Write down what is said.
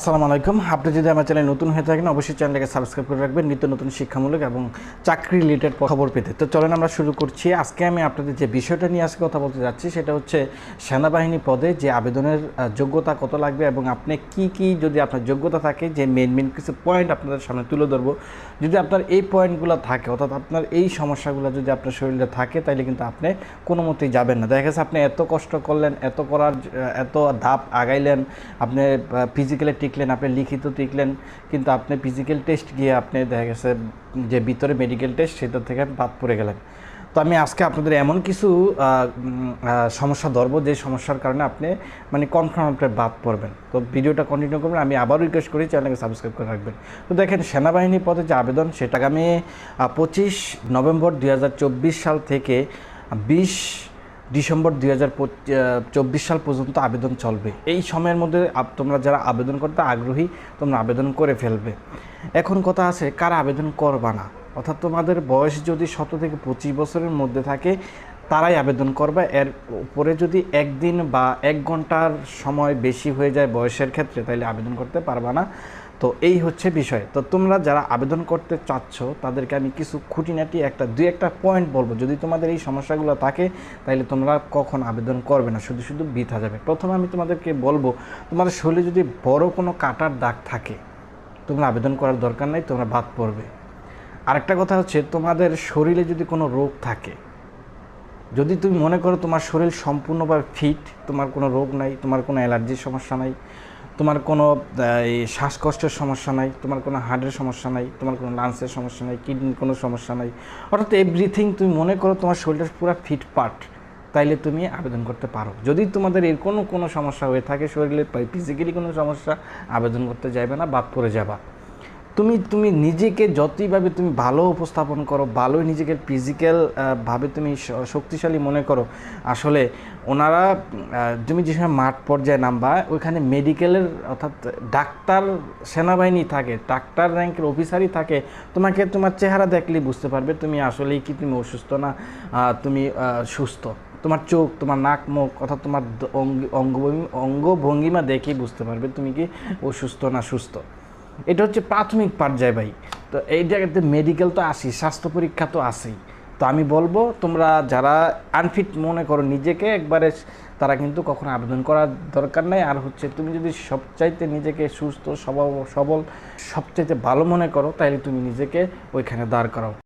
আসসালামু আলাইকুম। আপনি যদি আমার চ্যানেলে নতুন হয়ে থাকেন অবশ্যই চ্যানেলটাকে সাবস্ক্রাইব করে রাখবেন নিত্য নতুন শিক্ষামূলক এবং চাকরি রিলেটেড খবর পেতে। তো চলেন আমরা শুরু করছি। আজকে আমি আপনাদের যে বিষয়টা নিয়ে আজকে কথা বলতে যাচ্ছি সেটা হচ্ছে সেনাবাহিনী পদে যে আবেদনের যোগ্যতা কত লাগবে এবং আপনি কি যদি আপনার যোগ্যতা থাকে যে মেন কিছু পয়েন্ট আপনাদের সামনে তুলে ধরবো। যদি আপনার এই পয়েন্টগুলো থাকে অর্থাৎ আপনার এই সমস্যাগুলো যদি আপনার শরীরে থাকে তাহলে কিন্তু আপনি কোনো মতেই যাবেন না। দেখা গেছে আপনি এত কষ্ট করলেন, এত ধাপ আগাইলেন, আপনি ফিজিক্যালে টিকলেন, আপনি লিখিত টিকলেন, কিন্তু আপনি ফিজিক্যাল টেস্ট গিয়ে আপনি দেখা গেছে যে ভিতরে মেডিকেল টেস্ট সেটা থেকে বাদ পড়ে গেলেন। তো আমি আজকে আপনাদের এমন কিছু সমস্যা ধরবো যে সমস্যার কারণে আপনি কনফার্ম আপনি বাদ পড়বেন। তো ভিডিওটা কন্টিনিউ করবেন। আমি আবারও রিকোয়েস্ট করি চ্যানেলকে সাবস্ক্রাইব করে রাখবেন। তো দেখেন, সেনাবাহিনী পদে যে আবেদন সেটা আগামী 25 নভেম্বর 2024 সাল থেকে 20 ডিসেম্বর 2024 সাল পর্যন্ত আবেদন চলবে। এই সময়ের মধ্যে তোমরা যারা আবেদন করতে আগ্রহী তোমরা আবেদন করে ফেলবে। এখন কথা আছে কারা আবেদন করবা না, অর্থাৎ তোমাদের বয়স যদি 17 থেকে 25 বছরের মধ্যে থাকে তারাই আবেদন করবে। এর উপরে যদি একদিন বা 1 ঘন্টার সময় বেশি হয়ে যায় বয়সের ক্ষেত্রে তাহলে আবেদন করতে পারবা না। তো এই হচ্ছে বিষয়। তো তোমরা যারা আবেদন করতে চাচ্ছ তাদেরকে আমি কিছু খুঁটিনাটি দুই একটা পয়েন্ট বলবো। যদি তোমাদের এই সমস্যাগুলো থাকে তাহলে তোমরা কখন আবেদন করবে না, শুধু বৃথা যাবে। প্রথমে আমি তোমাদেরকে বলবো, তোমাদের শরীরে যদি বড় কোনো কাটার দাগ থাকে তোমরা আবেদন করার দরকার নাই, তোমরা বাদ পড়বে। আরেকটা কথা হচ্ছে, তোমাদের শরীরে যদি কোনো রোগ থাকে, যদি তুমি মনে করো তোমার শরীর সম্পূর্ণভাবে ফিট, তোমার কোনো রোগ নাই, তোমার কোনো অ্যালার্জির সমস্যা নাই, তোমার কোনো এই শ্বাসকষ্টের সমস্যা নাই, তোমার কোনো হার্টের সমস্যা নাই, তোমার কোনো লাংসের সমস্যা নাই, কিডনির কোনো সমস্যা নাই, অর্থাৎ এভরিথিং তুমি মনে করো তোমার শরীরটা পুরো ফিট পার্ট, তাইলে তুমি আবেদন করতে পারো। যদি তোমাদের এর কোনো সমস্যা হয়ে থাকে, শরীরে ফিজিক্যালি কোনো সমস্যা, আবেদন করতে যাবে না, বাদ পড়ে যাবা। তুমি নিজেকে যতইভাবে তুমি ভালো উপস্থাপন করো, ভালোই নিজেকে ফিজিক্যাল ভাবে তুমি শক্তিশালী মনে করো, আসলে ওনারা তুমি যে সময় মাঠ পর্যায়ে নামবা ওইখানে মেডিকেলের অর্থাৎ ডাক্তার সেনাবাহিনী থাকে, ডাক্তার র্যাঙ্কের অফিসারই থাকে, তোমাকে তোমার চেহারা দেখলেই বুঝতে পারবে তুমি আসলেই কি তুমি অসুস্থ না তুমি সুস্থ। তোমার চোখ, তোমার নাক, মুখ অর্থাৎ তোমার অঙ্গভঙ্গিমা দেখেই বুঝতে পারবে তুমি কি অসুস্থ না সুস্থ। এটা হচ্ছে প্রাথমিক পর্যায়ে ভাই। তো এই জায়গাতে মেডিকেল তো আসেই, স্বাস্থ্য পরীক্ষা তো আসেই। তো আমি বলবো তোমরা যারা আনফিট মনে করো নিজেকে একবারে, তারা কিন্তু কখনো আবেদন করার দরকার নেই। আর হচ্ছে তুমি যদি সবচাইতে নিজেকে সুস্থ সবল সবচাইতে ভালো মনে করো তাহলে তুমি নিজেকে ওইখানে দাঁড় করাও।